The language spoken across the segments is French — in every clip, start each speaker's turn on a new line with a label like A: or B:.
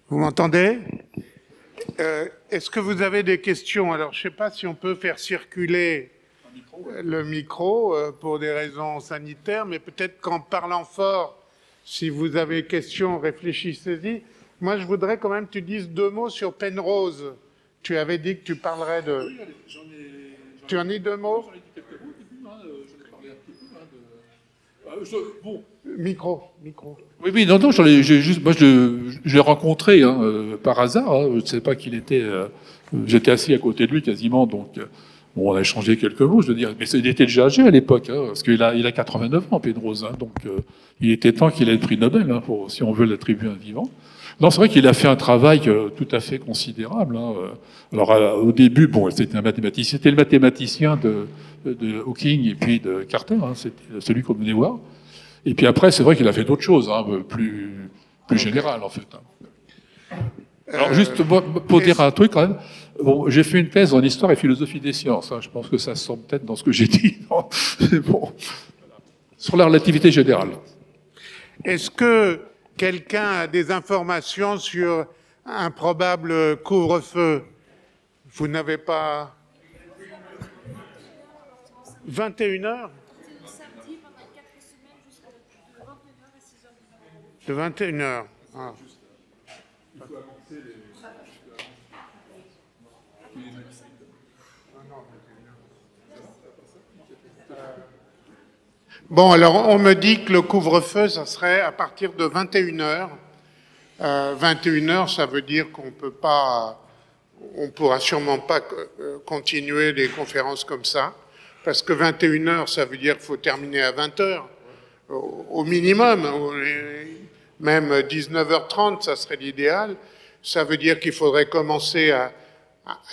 A: Vous m'entendez? Est-ce que vous avez des questions? Alors, je ne sais pas si on peut faire circuler le micro pour des raisons sanitaires, mais peut-être qu'en parlant fort, si vous avez des questions, réfléchissez-y. Moi, je voudrais quand même que tu dises 2 mots sur Penrose. Tu avais dit que tu parlerais de...
B: Oui,
A: tu en dis 2 mots?
B: J'en ai dit quelques mots au début, j'en ai parlé un petit peu. Bon.
A: Micro.
B: Oui, non, moi je l'ai rencontré par hasard. Je ne sais pas qu'il était. J'étais assis à côté de lui quasiment, donc bon, on a échangé quelques mots, je veux dire. Mais il était déjà âgé à l'époque, parce qu'il a 89 ans, Penrose, donc il était temps qu'il ait le prix Nobel, si on veut l'attribuer à un vivant. Non, c'est vrai qu'il a fait un travail tout à fait considérable. Alors au début, bon, c'était un mathématicien, c'était le mathématicien de Hawking et puis de Carter, c'était celui qu'on venait voir. Et puis après, c'est vrai qu'il a fait d'autres choses, plus générales en fait. Alors juste pour dire un truc quand même, bon, j'ai fait une thèse en histoire et philosophie des sciences. Je pense que ça se sent peut-être dans ce que j'ai dit. Bon. Sur la relativité générale.
A: Est-ce que quelqu'un a des informations sur un probable couvre-feu? Vous n'avez pas... 21h? De 21h. Ah. Bon, alors on me dit que le couvre-feu, ça serait à partir de 21h. 21h, ça veut dire qu'on peut pas, on pourra sûrement pas continuer les conférences comme ça, parce que 21h, ça veut dire qu'il faut terminer à 20h, au minimum. Même 19h30, ça serait l'idéal. Ça veut dire qu'il faudrait commencer à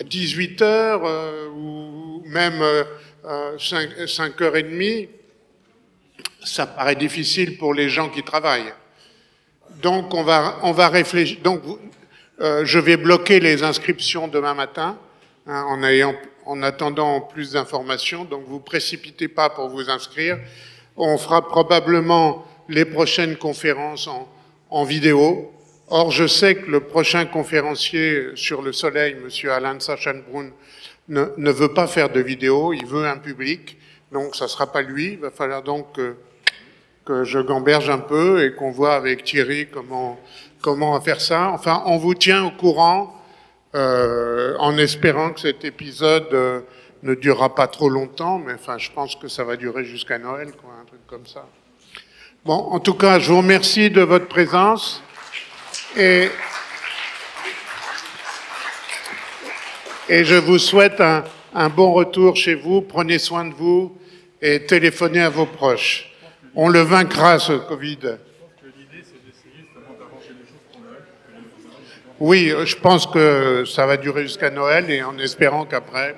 A: 18h ou même 5h30. Ça paraît difficile pour les gens qui travaillent. Donc on va réfléchir. Donc je vais bloquer les inscriptions demain matin en attendant plus d'informations. Donc vous précipitez pas pour vous inscrire. On fera probablement les prochaines conférences en vidéo. Or, je sais que le prochain conférencier sur le soleil, M. Alan Sachenbrunn, ne veut pas faire de vidéo, il veut un public, donc ça ne sera pas lui. Il va falloir donc que je gamberge un peu et qu'on voit avec Thierry comment on va faire ça. Enfin, on vous tient au courant en espérant que cet épisode ne durera pas trop longtemps, mais enfin, je pense que ça va durer jusqu'à Noël, quoi, un truc comme ça. Bon, en tout cas, je vous remercie de votre présence et je vous souhaite un bon retour chez vous. Prenez soin de vous et téléphonez à vos proches. On le vaincra, ce Covid. Je pense que l'idée, c'est d'essayer justement d'arranger les choses pour Noël. Oui, je pense que ça va durer jusqu'à Noël et en espérant qu'après...